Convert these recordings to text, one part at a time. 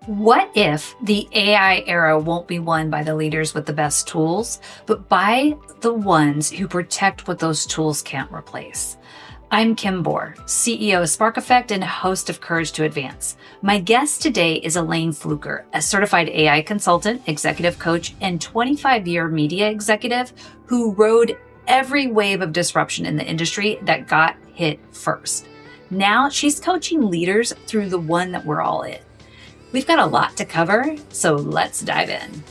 What if the AI era won't be won by the leaders with the best tools, but by the ones who protect what those tools can't replace? I'm Kim Bohr, CEO of Spark Effect and host of Courage to Advance. My guest today is Elayne Fluker, a certified AI consultant, executive coach, and 25-year media executive who rode every wave of disruption in the industry that got hit first. Now she's coaching leaders through the one that we're all in. We've got a lot to cover, so let's dive in.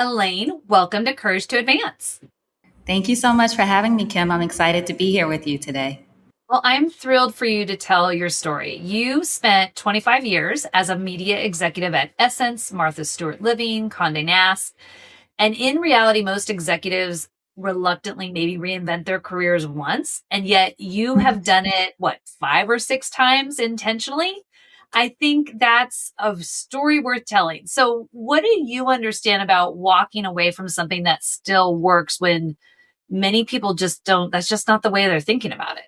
Elayne, welcome to Courage to Advance. Thank you so much for having me, Kim. I'm excited to be here with you today. Well, I'm thrilled for you to tell your story. You spent 25 years as a media executive at Essence, Stewart Living, Conde Nast. And in reality, most executives reluctantly maybe reinvent their careers once, and yet you have done it, 5 or 6 times intentionally? I think that's a story worth telling. So what do you understand about walking away from something that still works when many people just don't, that's just not the way they're thinking about it?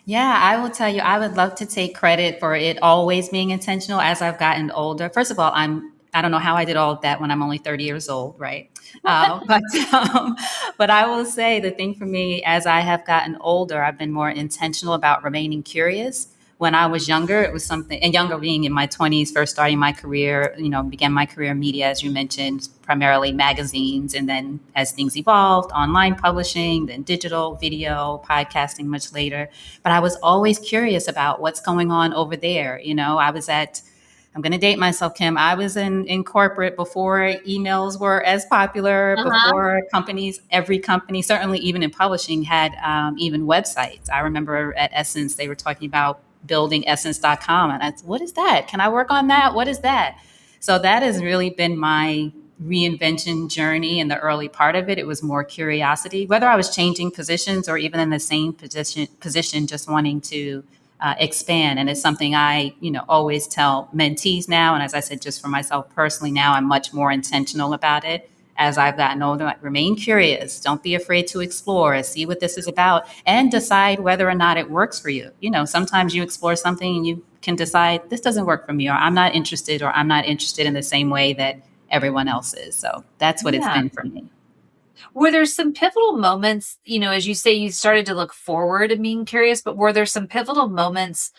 Yeah, I will tell you, I would love to take credit for it always being intentional as I've gotten older. First of all, I don't know how I did all of that when I'm only 30 years old, right? But I will say the thing for me, as I have gotten older, I've been more intentional about remaining curious. When I was younger, it was something, and younger being in my 20s, first starting my career, began my career in media, as you mentioned, primarily magazines. And then as things evolved, online publishing, then digital, video, podcasting much later. But I was always curious about what's going on over there. I'm going to date myself, Kim. I was in corporate before emails were as popular, before every company, certainly even in publishing, had even websites. I remember at Essence, they were talking about building essence.com. And I said, what is that? Can I work on that? What is that? So that has really been my reinvention journey. In the early part of it, it was more curiosity, whether I was changing positions or even in the same position just wanting to expand. And it's something I, always tell mentees now. And as I said, just for myself personally, now I'm much more intentional about it. As I've gotten older, like, remain curious. Don't be afraid to explore, see what this is about, and decide whether or not it works for you. Sometimes you explore something and you can decide this doesn't work for me, or I'm not interested in the same way that everyone else is. So that's what it's been for me. Were there some pivotal moments, as you say, you started to look forward and being curious, but were there some pivotal moments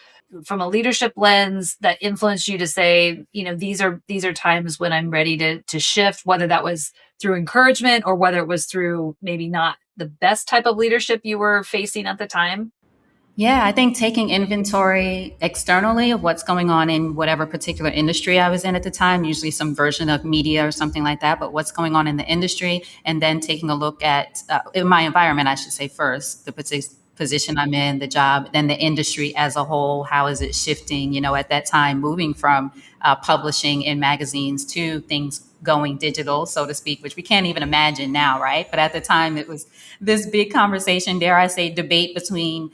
from a leadership lens that influenced you to say, these are times when I'm ready to shift, whether that was through encouragement or whether it was through maybe not the best type of leadership you were facing at the time? Yeah, I think taking inventory externally of what's going on in whatever particular industry I was in at the time, usually some version of media or something like that, but what's going on in the industry, and then taking a look at in my environment, I should say first, the position I'm in, the job, then the industry as a whole. How is it shifting? At that time, moving from publishing in magazines to things going digital, so to speak, which we can't even imagine now, right? But at the time, it was this big conversation, dare I say, debate between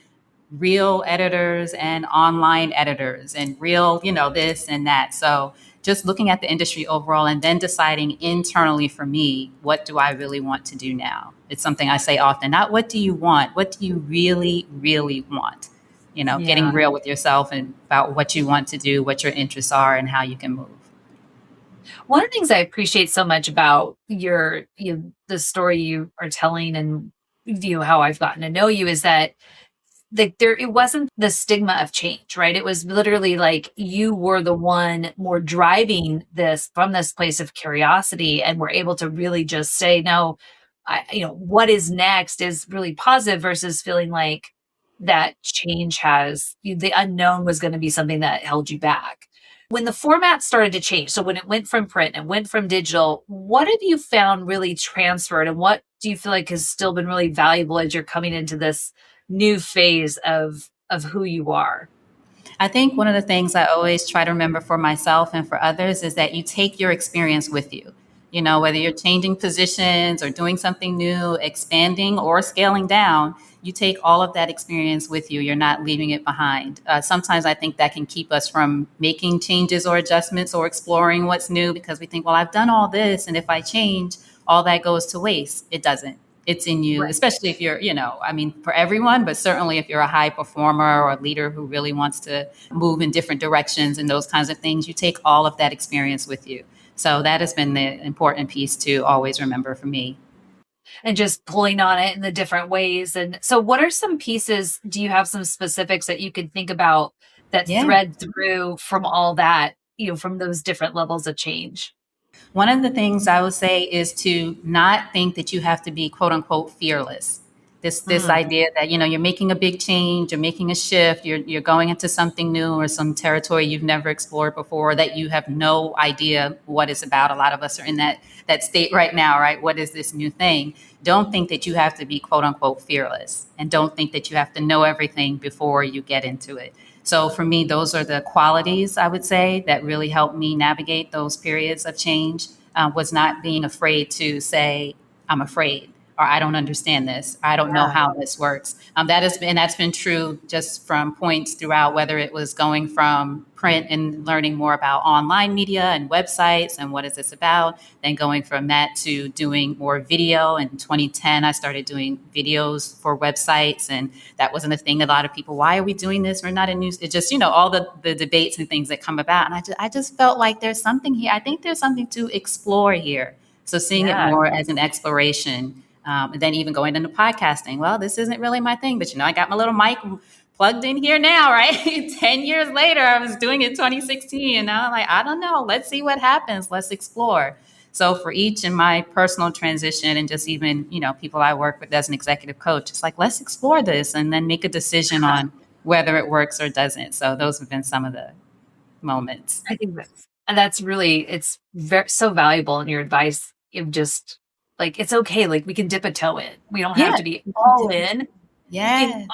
real editors and online editors and real, this and that. So just looking at the industry overall and then deciding internally for me, what do I really want to do now? It's something I say often, not what do you want? What do you really, really want? Getting real with yourself and about what you want to do, what your interests are, and how you can move. One of the things I appreciate so much about the story you are telling and how I've gotten to know you is that it wasn't the stigma of change, right? It was literally like you were the one more driving this from this place of curiosity, and were able to really just say, no, what is next is really positive versus feeling like that change the unknown was going to be something that held you back. When the format started to change, so when it went from print and went from digital, what have you found really transferred, and what do you feel like has still been really valuable as you're coming into this new phase of who you are? I think one of the things I always try to remember for myself and for others is that you take your experience with you. Whether you're changing positions or doing something new, expanding or scaling down, you take all of that experience with you. You're not leaving it behind. Sometimes I think that can keep us from making changes or adjustments or exploring what's new, because we think, well, I've done all this, and if I change, all that goes to waste. It doesn't. It's in you, Right. especially if you're, I mean, for everyone, but certainly if you're a high performer or a leader who really wants to move in different directions and those kinds of things, you take all of that experience with you. So that has been the important piece to always remember for me. And just pulling on it in the different ways. And so, what are some pieces? Do you have some specifics that you could think about that Yeah. thread through from all that, from those different levels of change? One of the things I would say is to not think that you have to be quote unquote fearless. This Mm, idea that you're making a big change, you're making a shift, you're going into something new or some territory you've never explored before that you have no idea what it's about. A lot of us are in that state right now, right? What is this new thing? Don't think that you have to be quote unquote fearless, and don't think that you have to know everything before you get into it. So for me, those are the qualities I would say that really helped me navigate those periods of change. Was not being afraid to say, I'm afraid, or I don't understand this, I don't know yeah. how this works. That's been true just from points throughout, whether it was going from print and learning more about online media and websites and what is this about, then going from that to doing more video. In 2010, I started doing videos for websites, and that wasn't a thing. A lot of people, why are we doing this? We're not in news. It just, all the debates and things that come about. And I just felt like there's something here. I think there's something to explore here. So seeing it Yeah. more as an exploration, and then even going into podcasting. Well, this isn't really my thing, but I got my little mic plugged in here now, right? 10 years later, I was doing it 2016. And now I'm like, I don't know. Let's see what happens. Let's explore. So for each in my personal transition and just even, people I work with as an executive coach, it's like, let's explore this and then make a decision on whether it works or doesn't. So those have been some of the moments. I think that's really, it's very so valuable in your advice of just like, it's okay. Like we can dip a toe in. We don't have Yeah. to be all in, Yeah.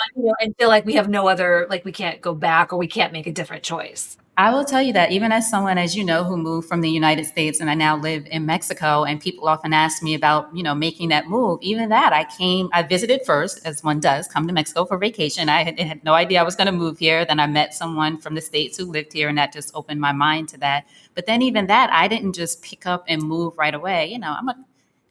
and feel like we have no other, like we can't go back or we can't make a different choice. I will tell you that even as someone, as you know, who moved from the United States and I now live in Mexico, and people often ask me about, making that move. Even that, I visited first, as one does, come to Mexico for vacation. I had no idea I was going to move here. Then I met someone from the States who lived here, and that just opened my mind to that. But then even that, I didn't just pick up and move right away.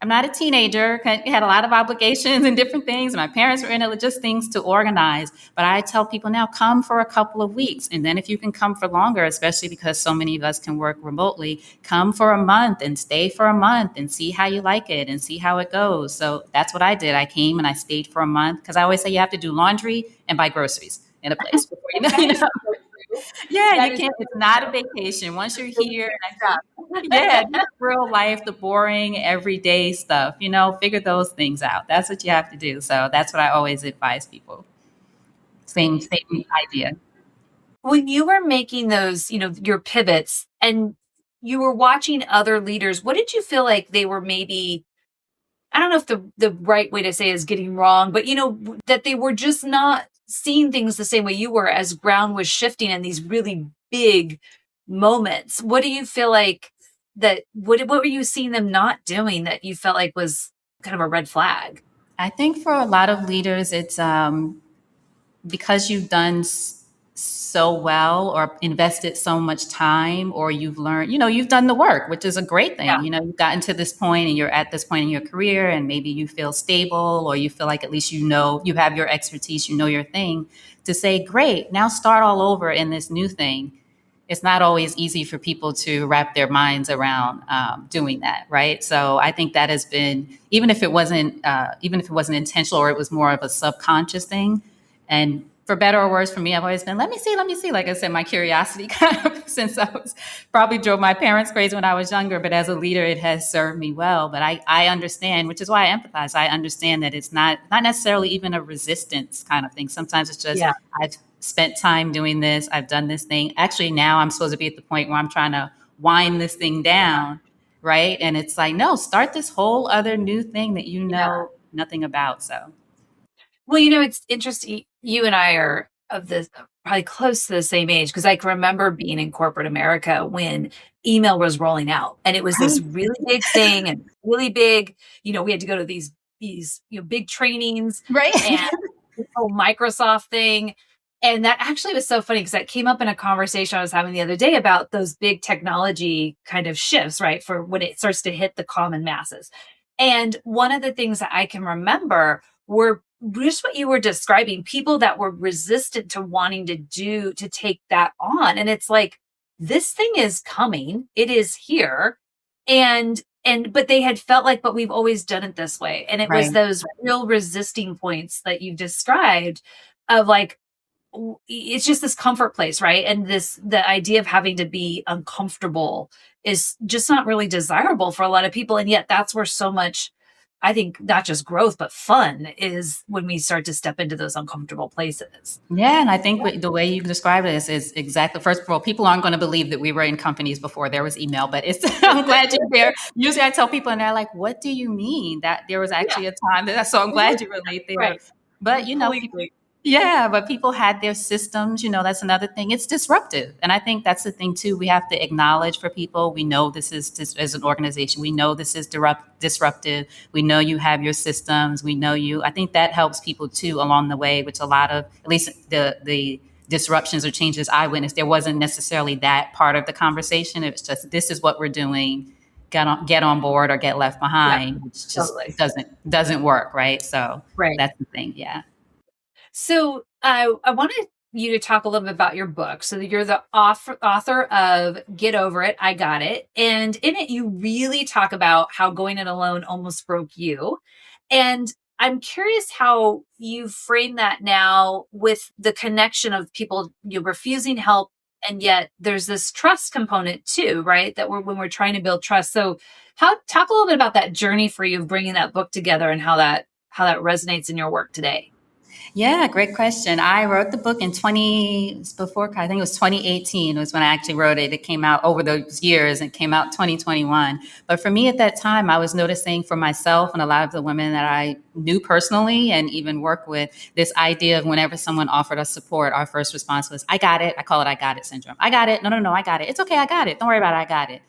I'm not a teenager. I had a lot of obligations and different things. My parents were in it, just things to organize. But I tell people now, come for a couple of weeks. And then if you can come for longer, especially because so many of us can work remotely, come for a month and stay for a month and see how you like it and see how it goes. So that's what I did. I came and I stayed for a month because I always say you have to do laundry and buy groceries in a place before you know. That is so true. Yeah, That you is can't. It's not a vacation. Once you're here, yeah, so the real life, the boring everyday stuff, figure those things out. That's what you have to do. So that's what I always advise people. Same idea. when you were making those, your pivots and you were watching other leaders, what did you feel like they were maybe, I don't know if the right way to say is getting wrong, but that they were just not seeing things the same way you were as ground was shifting in these really big moments. What do you feel like what were you seeing them not doing that you felt like was kind of a red flag? I think for a lot of leaders, it's because you've done so well or invested so much time, or you've learned, you've done the work, which is a great Yeah. thing. You've gotten to this point and you're at this point in your career, and maybe you feel stable, or you feel like at least you have your expertise, your thing, to say, great, now start all over in this new thing. It's not always easy for people to wrap their minds around doing that, right? So I think that has been, even if it wasn't intentional, or it was more of a subconscious thing. And for better or worse, for me, I've always been, let me see. Like I said, my curiosity kind of, since I was, probably drove my parents crazy when I was younger, but as a leader, it has served me well. But I understand, which is why I empathize. I understand that it's not necessarily even a resistance kind of thing. Sometimes it's just, Yeah. I've spent time doing this. I've done this thing. Actually, now I'm supposed to be at the point where I'm trying to wind this thing down. Right. And it's like, no, start this whole other new thing that nothing about. So. Well, it's interesting. You and I are of the probably close to the same age because I can remember being in corporate America when email was rolling out, and it was this Right. really big thing and really big. We had to go to these big trainings Right. and this whole Microsoft thing. And that actually was so funny because that came up in a conversation I was having the other day about those big technology kind of shifts, right? For when it starts to hit the common masses. And one of the things that I can remember were just what you were describing, people that were resistant to wanting to take that on. And it's like, this thing is coming, it is here. But they had felt like, but we've always done it this way. And it was Right. those real resisting points that you described of like, it's just this comfort place, right? And the idea of having to be uncomfortable is just not really desirable for a lot of people. And yet that's where so much, I think, not just growth, but fun is when we start to step into those uncomfortable places. Yeah, and I think the way you describe it is exactly. First of all, people aren't going to believe that we were in companies before there was email, but it's. I'm glad you're there. Usually, I tell people, and they're like, "What do you mean that there was Yeah. actually a time that?" So I'm glad you relate there. Right. But people, Completely. yeah, but people had their systems. That's another thing. It's disruptive, and I think that's the thing too. We have to acknowledge for people. We know this is as an organization. We know this is disruptive. We know you have your systems. We know you. I think that helps people too along the way, which a lot of, at least the disruptions or changes I witnessed, there wasn't necessarily that part of the conversation. It was just, this is what we're doing. Get on board or get left Yeah, behind, which just totally. doesn't work, right? So Right. that's the thing. Yeah. So I wanted you to talk a little bit about your book. So you're the author of Get Over It, I Got It. And in it, you really talk about how going it alone almost broke you. And I'm curious how you frame that now with the connection of people refusing help. And yet there's this trust component too, right? That when we're trying to build trust. So talk a little bit about that journey for you of bringing that book together and how that resonates in your work today. Yeah, great question. I wrote the book in I think it was 2018 was when I actually wrote it. It came out over those years and came out 2021. But for me at that time, I was noticing for myself and a lot of the women that I knew personally and even work with, this idea of whenever someone offered us support, our first response was, I got it. I call it I got it syndrome. I got it. No, no, no, I got it. It's okay. I got it. Don't worry about it. I got it.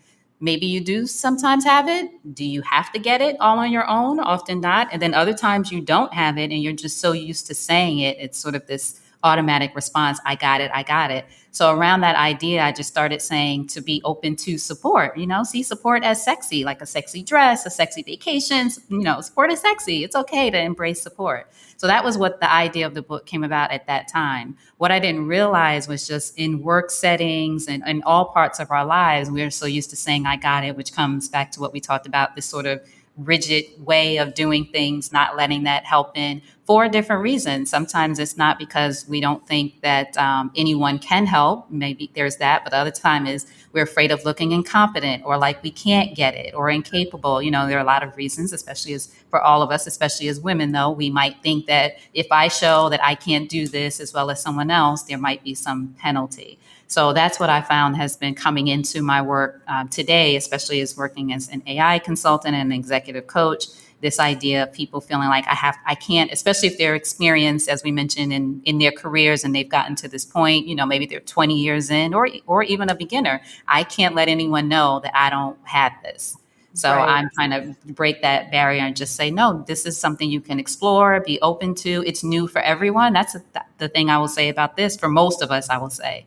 Maybe you do sometimes have it. Do you have to get it all on your own? Often not. And then other times you don't have it and you're just so used to saying it. It's sort of this automatic response, I got it, I got it. So around that idea, I just started saying to be open to support, see support as sexy, like a sexy dress, a sexy vacation, support is sexy. It's okay to embrace support. So that was what the idea of the book came about at that time. What I didn't realize was just in work settings and in all parts of our lives, we're so used to saying, I got it, which comes back to what we talked about, this sort of rigid way of doing things, not letting that help in for different reasons. Sometimes it's not because we don't think that anyone can help. Maybe there's that, but the other time is we're afraid of looking incompetent or like we can't get it or incapable. There are a lot of reasons, especially as for all of us, especially as women, though, we might think that if I show that I can't do this as well as someone else, there might be some penalty. So that's what I found has been coming into my work today, especially as working as an AI consultant and an executive coach. This idea of people feeling like I can't, especially if they're experienced, as we mentioned, in their careers and they've gotten to this point, maybe they're 20 years in or even a beginner. I can't let anyone know that I don't have this. So Right. I'm trying to break that barrier and just say, no, this is something you can explore, be open to. It's new for everyone. That's the thing I will say about this. For most of us, I will say,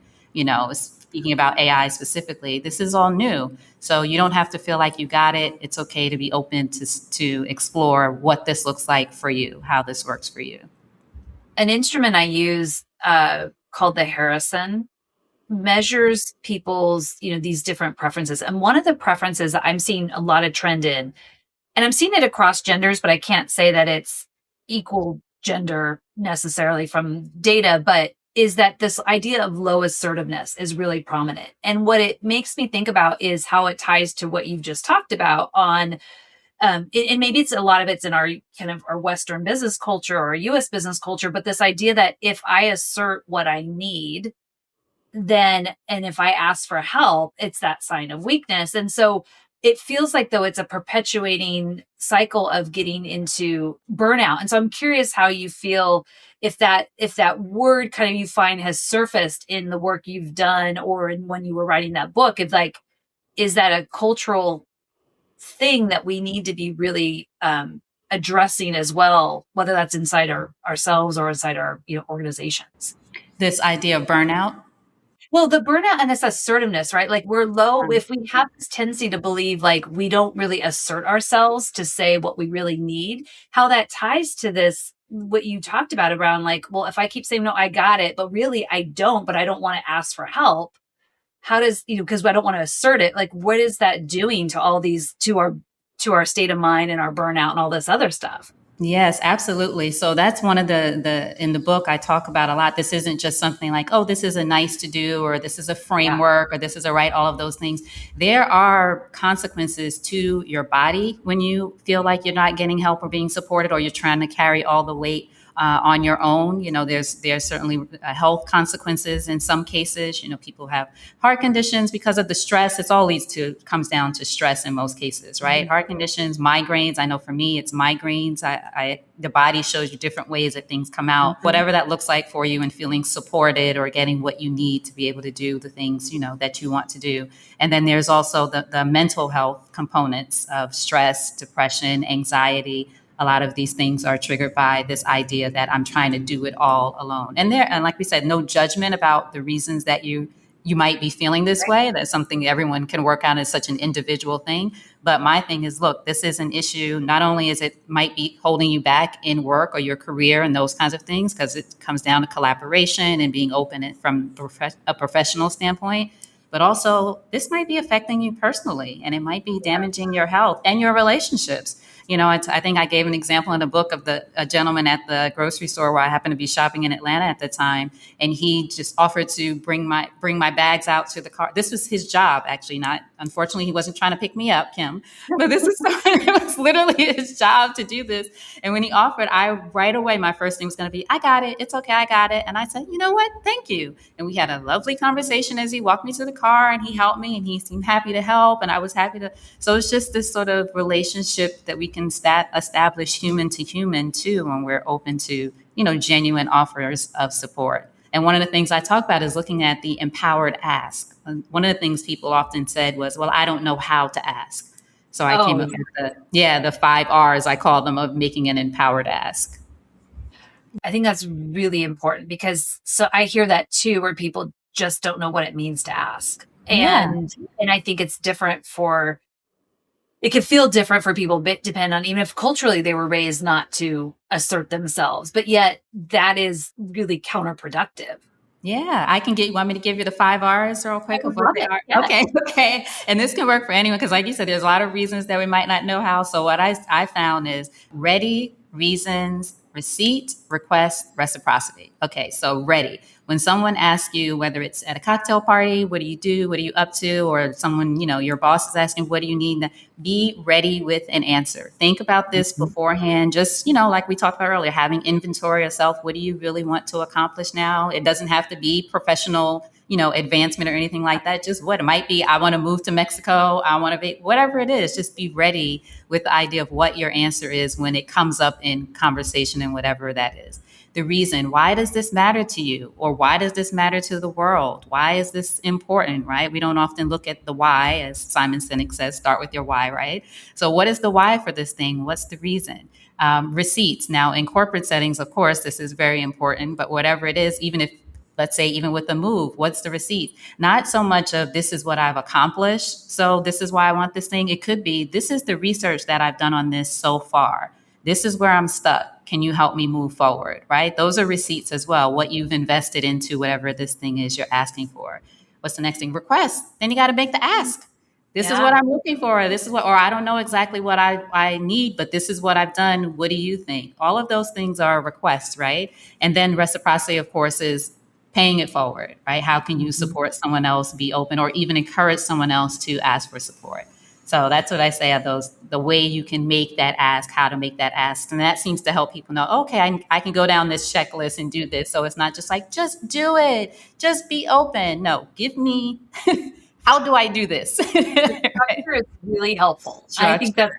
speaking about AI specifically, this is all new. So you don't have to feel like you got it. It's okay to be open to explore what this looks like for you, how this works for you. An instrument I use called the Harrison measures people's, these different preferences. And one of the preferences that I'm seeing a lot of trend in, and I'm seeing it across genders, but I can't say that it's equal gender necessarily from data, but is that this idea of low assertiveness is really prominent. And what it makes me think about is how it ties to what you've just talked about on and maybe it's a lot of it's in our kind of our Western business culture or US business culture, but this idea that if I assert what I need, and if I ask for help, it's that sign of weakness. And so it feels like though it's a perpetuating cycle of getting into burnout. And so I'm curious how you feel if that word kind of you find has surfaced in the work you've done or in when you were writing that book. It's like, is that a cultural thing that we need to be really addressing as well, whether that's inside ourselves or inside our organizations? This idea of burnout. Well, the burnout and this assertiveness, right? Like we're low, if we have this tendency to believe like we don't really assert ourselves to say what we really need, how that ties to this, what you talked about around like, well, if I keep saying, no, I got it, but really I don't, but I don't want to ask for help. How does, because I don't want to assert it, like what is that doing to all these, to our state of mind and our burnout and all this other stuff? Yes, absolutely. So that's one of the in the book I talk about a lot. This isn't just something like, oh, this is a nice to do, or this is a Yeah. framework, or this is a right, all of those things. There are consequences to your body when you feel like you're not getting help or being supported, or you're trying to carry all the weight on your own. There's certainly health consequences in some cases. People have heart conditions because of the stress. It's all comes down to stress in most cases, right? Mm-hmm. Heart conditions, migraines. I know for me, it's migraines. The body shows you different ways that things come out, Mm-hmm. whatever that looks like for you, and feeling supported or getting what you need to be able to do the things, that you want to do. And then there's also the mental health components of stress, depression, anxiety. A lot of these things are triggered by this idea that I'm trying to do it all alone. And like we said, no judgment about the reasons that you might be feeling this way. That's something everyone can work on. It's such an individual thing. But my thing is, look, this is an issue. Not only is it might be holding you back in work or your career and those kinds of things, because it comes down to collaboration and being open from a professional standpoint, but also this might be affecting you personally, and it might be damaging your health and your relationships. I think I gave an example in the book of a gentleman at the grocery store where I happened to be shopping in Atlanta at the time, and he just offered to bring my bags out to the car. This was his job, actually. Not unfortunately, he wasn't trying to pick me up, Kim, but it was literally his job to do this. And when he offered, right away my first thing was going to be, I got it. It's okay, I got it. And I said, you know what? Thank you. And we had a lovely conversation as he walked me to the car, and he helped me, and he seemed happy to help, and I was happy to. So it's just this sort of relationship that we can establish human to human too, when we're open to genuine offers of support. And one of the things I talk about is looking at the empowered ask. One of the things people often said was, well, I don't know how to ask. So I came up with the 5 R's, I call them, of making an empowered ask. I think that's really important because so I hear that too, where people just don't know what it means to ask. Yeah. And I think it's different it can feel different for people, but depend on even if culturally they were raised not to assert themselves, but yet that is really counterproductive. Yeah, want me to give you the 5 R's real quick of what they are? Yeah. Okay. And this can work for anyone because, like you said, there's a lot of reasons that we might not know how. So what I found is ready, reasons, receipt, request, reciprocity. Okay, so ready. When someone asks you, whether it's at a cocktail party, what do you do? What are you up to? Or someone, your boss is asking, what do you need? Be ready with an answer. Think about this beforehand. Just, like we talked about earlier, having inventory of self. What do you really want to accomplish now? It doesn't have to be professional, advancement or anything like that. Just what it might be. I want to move to Mexico. I want to be, whatever it is, just be ready with the idea of what your answer is when it comes up in conversation and whatever that is. The reason, why does this matter to you? Or why does this matter to the world? Why is this important, right? We don't often look at the why, as Simon Sinek says, start with your why, right? So what is the why for this thing? What's the reason? Receipts. Now, in corporate settings, of course, this is very important, but whatever it is, let's say, even with the move, what's the receipt? Not so much of this is what I've accomplished, so this is why I want this thing. It could be, this is the research that I've done on this so far. This is where I'm stuck. Can you help me move forward, right? Those are receipts as well, what you've invested into whatever this thing is you're asking for. What's the next thing? Request. Then you got to make the ask. This is what I'm looking for. This is what, or I don't know exactly what I need, but this is what I've done. What do you think? All of those things are requests, right? And then reciprocity, of course, is paying it forward, right? How can you support someone else, be open, or even encourage someone else to ask for support? So that's what I say are the way you can make that ask, how to make that ask. And that seems to help people know, okay, I can go down this checklist and do this. So it's not just like, just do it, just be open. No, give me, how do I do this? Structure is really helpful. Structure. I think that,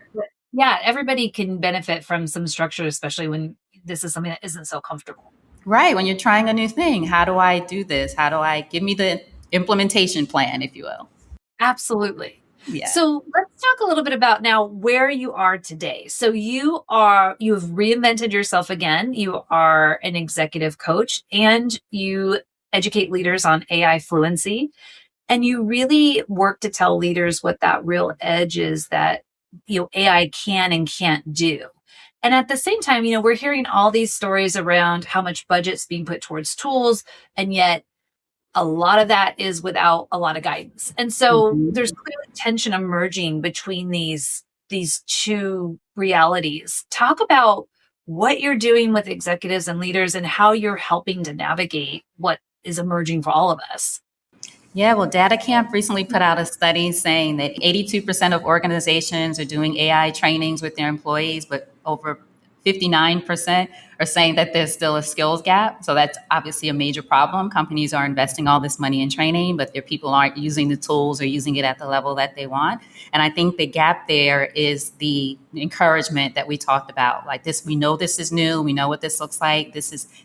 everybody can benefit from some structure, especially when this is something that isn't so comfortable. Right. When you're trying a new thing, how do I do this? Give me the implementation plan, if you will. Absolutely. Yeah. So let's talk a little bit about now where you are today. So you've reinvented yourself again. You are an executive coach, and you educate leaders on AI fluency. And you really work to tell leaders what that real edge is that, AI can and can't do. And at the same time, we're hearing all these stories around how much budget's being put towards tools, and yet a lot of that is without a lot of guidance. And so there's Mhm. clearly tension emerging between these two realities. Talk about what you're doing with executives and leaders and how you're helping to navigate what is emerging for all of us. Yeah, well, Data Camp recently put out a study saying that 82% of organizations are doing AI trainings with their employees, but over 59% are saying that there's still a skills gap. So that's obviously a major problem. Companies are investing all this money in training, but their people aren't using the tools or using it at the level that they want. And I think the gap there is the encouragement that we talked about. Like this, we know this is new, we know what this looks like,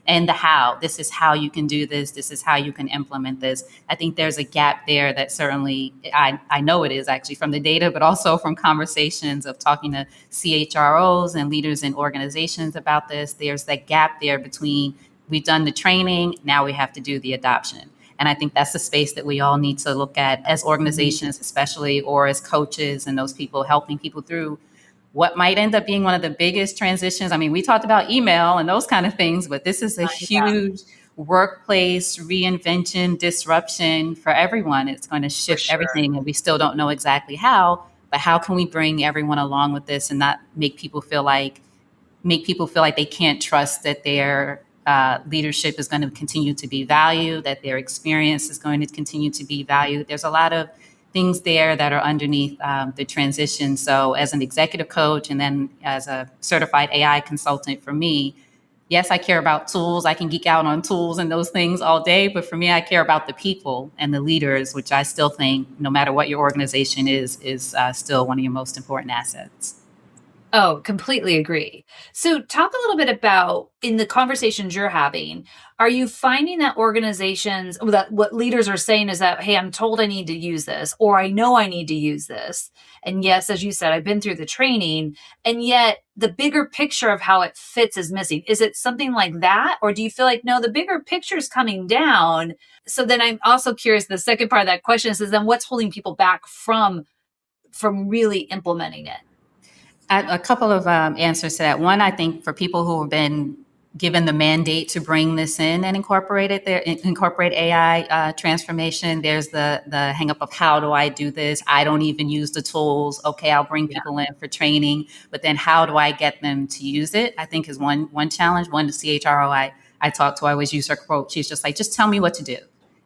and the how. This is how you can do this, this is how you can implement this. I think there's a gap there that certainly, I know it is actually from the data, but also from conversations of talking to CHROs and leaders in organizations about this. There's that gap there between we've done the training, now we have to do the adoption. And I think that's the space that we all need to look at as organizations, especially, or as coaches and those people helping people through what might end up being one of the biggest transitions. I mean, we talked about email and those kind of things, but this is a Yeah, huge workplace reinvention, disruption for everyone. It's going to for shift sure. everything, and we still don't know exactly how. But how can we bring everyone along with this and not make people feel like they can't trust that their leadership is going to continue to be valued, that their experience is going to continue to be valued. There's a lot of things there that are underneath the transition. So, as an executive coach and then as a certified AI consultant for me, yes, I care about tools. I can geek out on tools and those things all day. But for me, I care about the people and the leaders, which I still think, no matter what your organization is still one of your most important assets. Oh, completely agree. So, talk a little bit about in the conversations you're having, are you finding that organizations, that what leaders are saying is that, hey, I'm told I need to use this, or I know I need to use this. And yes, as you said, I've been through the training, and yet the bigger picture of how it fits is missing. Is it something like that? Or do you feel like, no, the bigger picture is coming down? So then I'm also curious, the second part of that question is then what's holding people back from really implementing it? A couple of answers to that. One, I think for people who have been given the mandate to bring this in and incorporate AI transformation, there's the hang up of how do I do this? I don't even use the tools. Okay, I'll bring Yeah. people in for training, but then how do I get them to use it? I think is one challenge. One, the CHRO I talk to, I always use her quote. She's just like, just tell me what to do.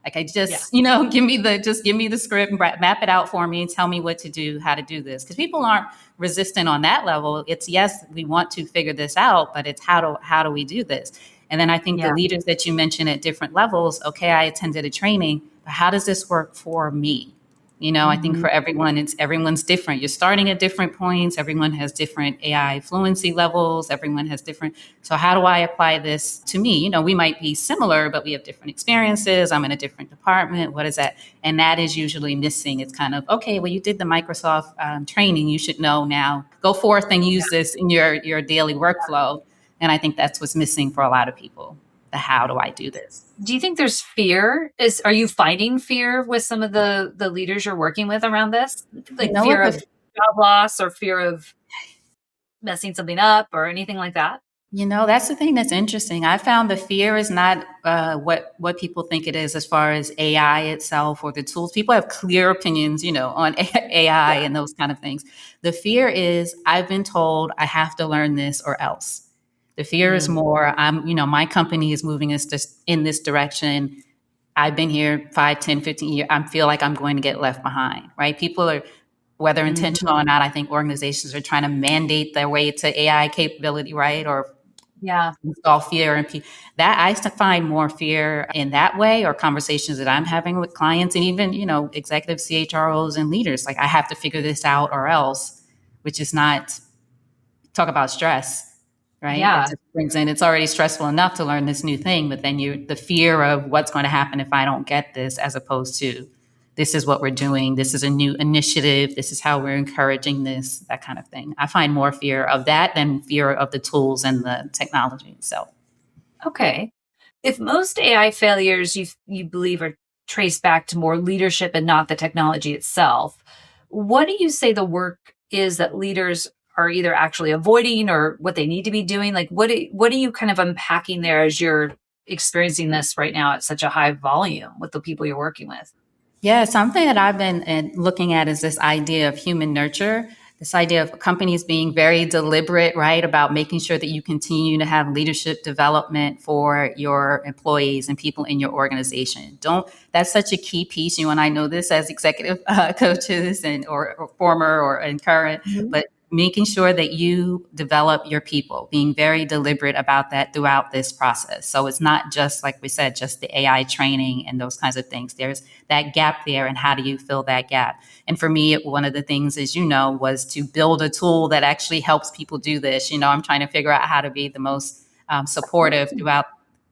Like I Yeah. just, give me the script and map it out for me and tell me what to do, how to do this. Because people aren't resistant on that level. It's yes, we want to figure this out, but it's how do we do this? And then I think the Yeah. leaders that you mentioned at different levels, okay, I attended a training, but how does this work for me? I think Mhm. for everyone, everyone's different. You're starting at different points. Everyone has different AI fluency levels. Everyone has different. So how do I apply this to me? We might be similar, but we have different experiences. I'm in a different department. What is that? And that is usually missing. It's kind of, okay, well, you did the Microsoft training. You should know now. Go forth and use this in your daily workflow. And I think that's what's missing for a lot of people. The how do I do this? Do you think there's fear? Are you finding fear with some of the leaders you're working with around this? You Like know fear what? of job loss or fear of messing something up or anything like that? That's the thing that's interesting. I found the fear is not what people think it is as far as AI itself or the tools. People have clear opinions, on AI Yeah. and those kind of things. The fear is I've been told I have to learn this or else. The fear is Mm. more, my company is moving us in this direction. I've been here 5, 10, 15 years. I feel like I'm going to get left behind, right? People are, whether Mhm. intentional or not, I think organizations are trying to mandate their way to AI capability, right? Or Yeah. install fear and that I find more fear in that way, or conversations that I'm having with clients and even executive CHROs and leaders. Like I have to figure this out or else, which is not talk about stress, right? That Yeah. just brings in, it's already stressful enough to learn this new thing, but then the fear of what's going to happen if I don't get this, as opposed to this is what we're doing. This is a new initiative. This is how we're encouraging this, that kind of thing. I find more fear of that than fear of the tools and the technology itself. Okay. if most AI failures you believe are traced back to more leadership and not the technology itself, what do you say the work is that leaders are either actually avoiding or what they need to be doing? Like what are you kind of unpacking there as you're experiencing this right now at such a high volume with the people you're working with? Yeah, something that I've been looking at is this idea of human nurture, this idea of companies being very deliberate, right, about making sure that you continue to have leadership development for your employees and people in your organization. Don't That's such a key piece. You and I know this as executive coaches and or former or and current, Mhm. but making sure that you develop your people, being very deliberate about that throughout this process. So it's not just, like we said, just the AI training and those kinds of things. There's that gap there, and how do you fill that gap? And for me, one of the things, as you know, was to build a tool that actually helps people do this. I'm trying to figure out how to be the most supportive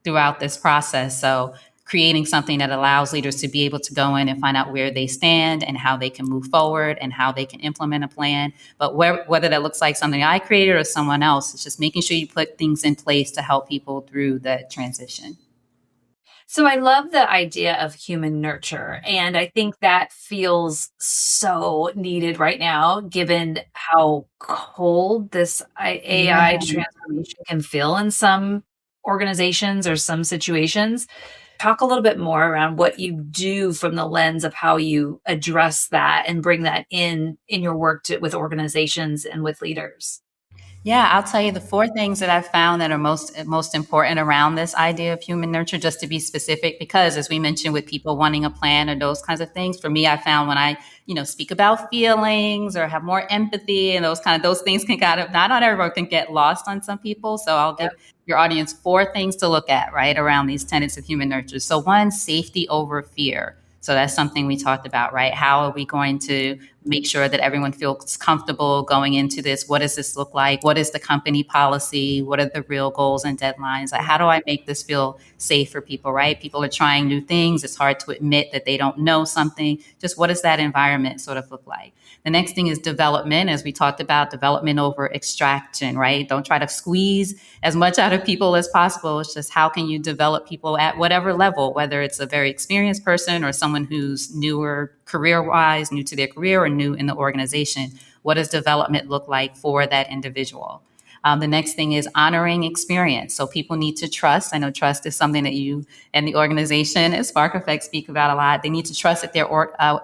throughout this process. So creating something that allows leaders to be able to go in and find out where they stand and how they can move forward and how they can implement a plan. But whether that looks like something I created or someone else, it's just making sure you put things in place to help people through the transition. So I love the idea of human nurture. And I think that feels so needed right now, given how cold this AI Yeah. transformation can feel in some organizations or some situations. Talk a little bit more around what you do from the lens of how you address that and bring that in your work with organizations and with leaders. Yeah, I'll tell you the four things that I've found that are most important around this idea of human nurture, just to be specific, because as we mentioned with people wanting a plan or those kinds of things, for me, I found when I, speak about feelings or have more empathy and those things can kind of, not everyone can get lost on some people. So I'll give your audience four things to look at, right, around these tenets of human nurture. So one, safety over fear. So that's something we talked about, right? How are we going to make sure that everyone feels comfortable going into this? What does this look like? What is the company policy? What are the real goals and deadlines? Like, how do I make this feel safe for people, right? People are trying new things. It's hard to admit that they don't know something. Just what does that environment sort of look like? The next thing is development, as we talked about, development over extraction, right? Don't try to squeeze as much out of people as possible. It's just how can you develop people at whatever level, whether it's a very experienced person or someone who's newer career wise, new to their career or new in the organization. What does development look like for that individual? The next thing is honoring experience. So people need to trust. I know trust is something that you and the organization at Spark Effect speak about a lot. They need to trust that their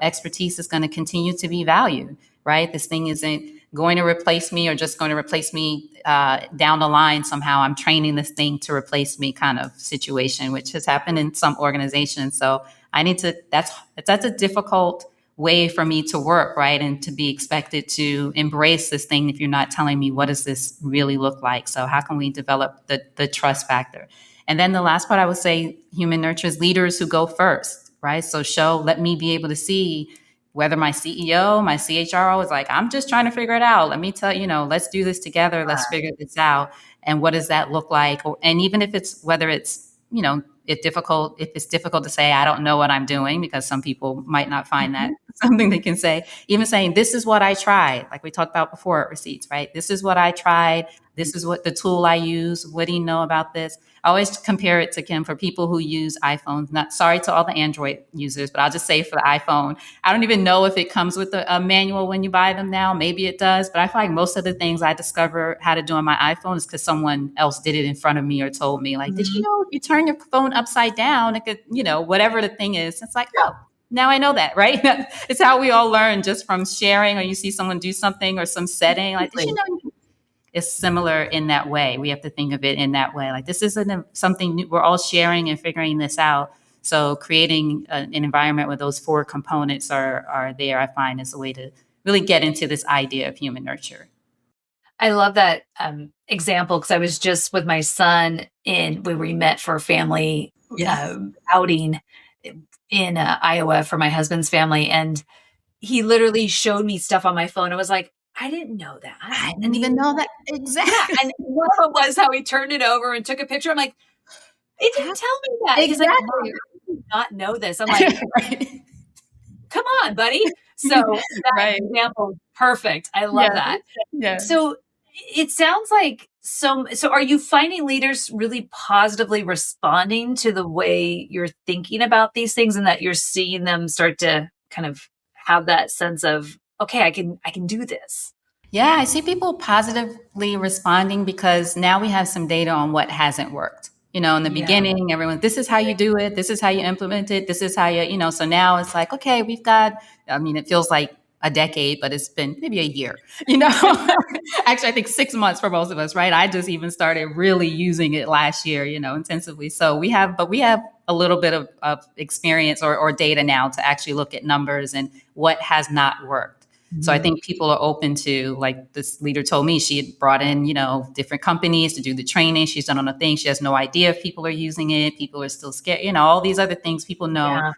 expertise is going to continue to be valued, right? This thing isn't going to replace me or just going to replace me down the line somehow. I'm training this thing to replace me kind of situation, which has happened in some organizations. So I need to, that's a difficult way for me to work, right? And to be expected to embrace this thing if you're not telling me what does this really look like. So how can we develop the trust factor? And then the last part I would say human nurture is leaders who go first, right? So let me be able to see whether my CEO, my CHRO is like, I'm just trying to figure it out. Let me tell let's do this together. Let's figure this out. And what does that look like? And even if it's, whether it's, if it's difficult to say, I don't know what I'm doing, because some people might not find that something they can say, even saying, this is what I tried. Like we talked about before at receipts, right? This is what I tried. This is what the tool I use. What do you know about this? I always compare it to Kim for people who use iPhones. Not sorry to all the Android users, but I'll just say for the iPhone, I don't even know if it comes with a manual when you buy them now. Maybe it does, but I feel like most of the things I discover how to do on my iPhone is because someone else did it in front of me or told me, like, did you know if you turn your phone upside down, it could, whatever the thing is. It's like, oh, now I know that, right? It's how we all learn, just from sharing, or you see someone do something or some setting. Like, did you know? It's similar in that way. We have to think of it in that way. Like, this isn't something new. We're all sharing and figuring this out. So creating an environment where those four components are there, I find, is a way to really get into this idea of human nurture. I love that example because I was just with my son when we met for a family Yes. outing in Iowa for my husband's family, and he literally showed me stuff on my phone. I was like, I didn't know that. I didn't even know that. Exactly. Yeah, and one of them was how he turned it over and took a picture. I'm like, it didn't tell me that. He's like, Mom, Exactly. how did you not know this? I'm like, Right. come on, buddy. So that Right. example, perfect. I love Yeah. that. Yeah. So it sounds like so are you finding leaders really positively responding to the way you're thinking about these things, and that you're seeing them start to kind of have that sense of, okay, I can do this? Yeah, I see people positively responding because now we have some data on what hasn't worked. In the Yeah. beginning, everyone, this is how you do it. This is how you implement it. This is how so now it's like, okay, we've got, I mean, it feels like a decade, but it's been maybe a year, Actually, I think 6 months for most of us, right? I just even started really using it last year, intensively. So we have a little bit of experience or data now to actually look at numbers and what has not worked. So I Mhm. think people are open to, like this leader told me, she had brought in, different companies to do the training. She's done on a thing. She has no idea if people are using it. People are still scared, all these other things people know Yeah.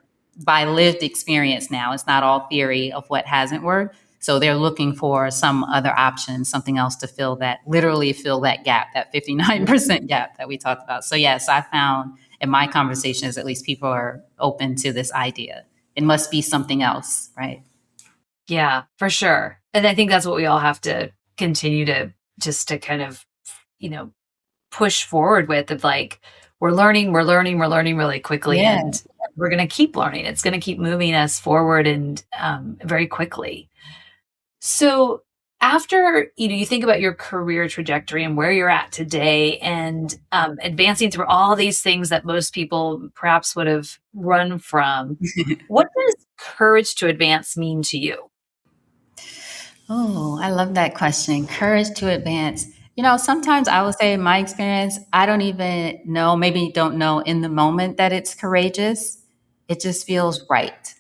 by lived experience now. It's not all theory of what hasn't worked. So they're looking for some other option, something else to literally fill that gap, that 59% gap that we talked about. So yes, I found in my conversations, at least people are open to this idea. It must be something else, right? Yeah, for sure. And I think that's what we all have to continue to just to kind of, you know, push forward with, of like, we're learning really quickly, Yeah. and we're going to keep learning. It's going to keep moving us forward, and very quickly. So after, you think about your career trajectory and where you're at today, and advancing through all these things that most people perhaps would have run from, what does courage to advance mean to you? Oh, I love that question. Courage to advance. Sometimes I would say in my experience, I don't even know, maybe don't know in the moment that it's courageous. It just feels right.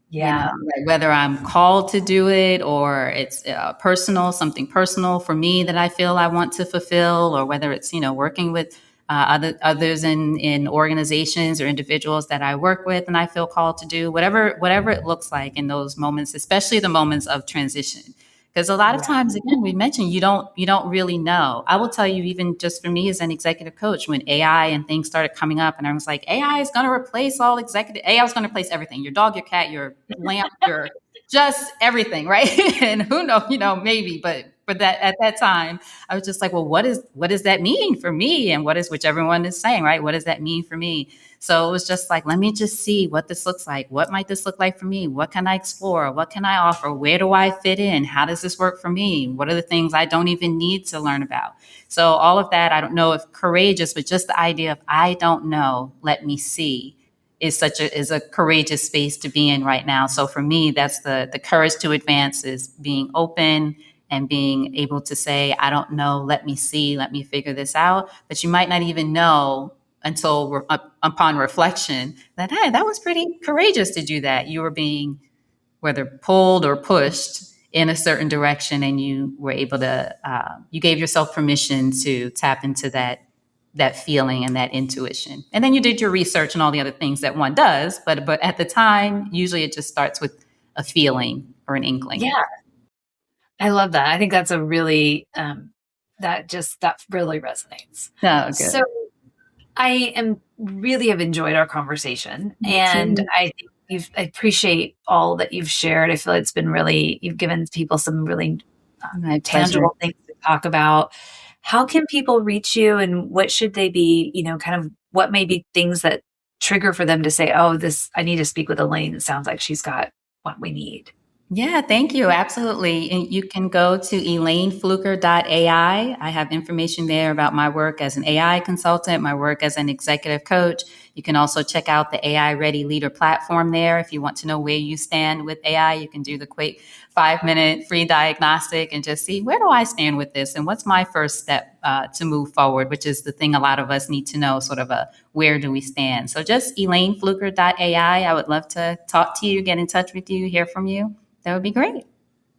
Yeah. Like whether I'm called to do it or it's personal, something personal for me that I feel I want to fulfill, or whether it's, working with others in organizations or individuals that I work with and I feel called to do whatever it looks like in those moments, especially the moments of transition. Because a lot of Yeah. times, again, we mentioned you don't really know. I will tell you, even just for me as an executive coach, when AI and things started coming up, and I was like, AI is going to replace all executive. AI is going to replace everything: your dog, your cat, your lamp, your just everything, right? And who knows, maybe, but that at that time, I was just like, well, what does that mean for me? And which everyone is saying, right? What does that mean for me? So it was just like, let me just see what this looks like. What might this look like for me? What can I explore? What can I offer? Where do I fit in? How does this work for me? What are the things I don't even need to learn about? So all of that, I don't know if courageous, but just the idea of I don't know, let me see, is a courageous space to be in right now. So for me, that's the courage to advance, is being open and being able to say, I don't know, let me see, let me figure this out. But you might not even know until upon reflection that, hey, that was pretty courageous to do that. You were being whether pulled or pushed in a certain direction, and you were able to you gave yourself permission to tap into that feeling and that intuition. And then you did your research and all the other things that one does, but at the time, usually it just starts with a feeling or an inkling. Yeah. I love that. I think that's a really, that really resonates. Oh, So good. I am really have enjoyed our conversation, Me and too. I appreciate all that you've shared. I feel it's been really, you've given people some really My pleasure. tangible things to talk about. How can people reach you, and what should they be, kind of what may be things that trigger for them to say, oh, I need to speak with Elayne. It sounds like she's got what we need. Yeah, thank you. Absolutely. And you can go to elainefluker.ai. I have information there about my work as an AI consultant, my work as an executive coach. You can also check out the AI Ready Leader platform there. If you want to know where you stand with AI, you can do the quick 5-minute free diagnostic and just see, where do I stand with this? And what's my first step to move forward, which is the thing a lot of us need to know, sort of a where do we stand? So just elainefluker.ai. I would love to talk to you, get in touch with you, hear from you. That would be great.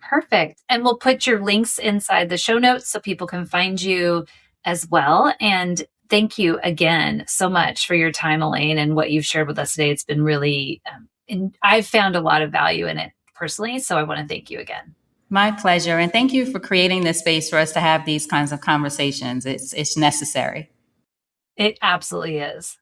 Perfect. And we'll put your links inside the show notes so people can find you as well. And thank you again so much for your time, Elayne, and what you've shared with us today. It's been really, and I've found a lot of value in it personally. So I want to thank you again. My pleasure. And thank you for creating this space for us to have these kinds of conversations. It's necessary. It absolutely is.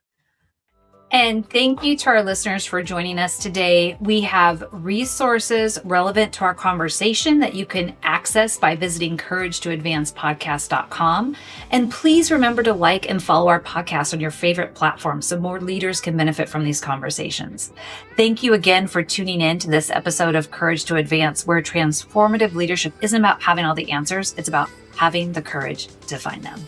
And thank you to our listeners for joining us today. We have resources relevant to our conversation that you can access by visiting couragetoadvancepodcast.com. And please remember to like and follow our podcast on your favorite platform so more leaders can benefit from these conversations. Thank you again for tuning in to this episode of Courage to Advance, where transformative leadership isn't about having all the answers. It's about having the courage to find them.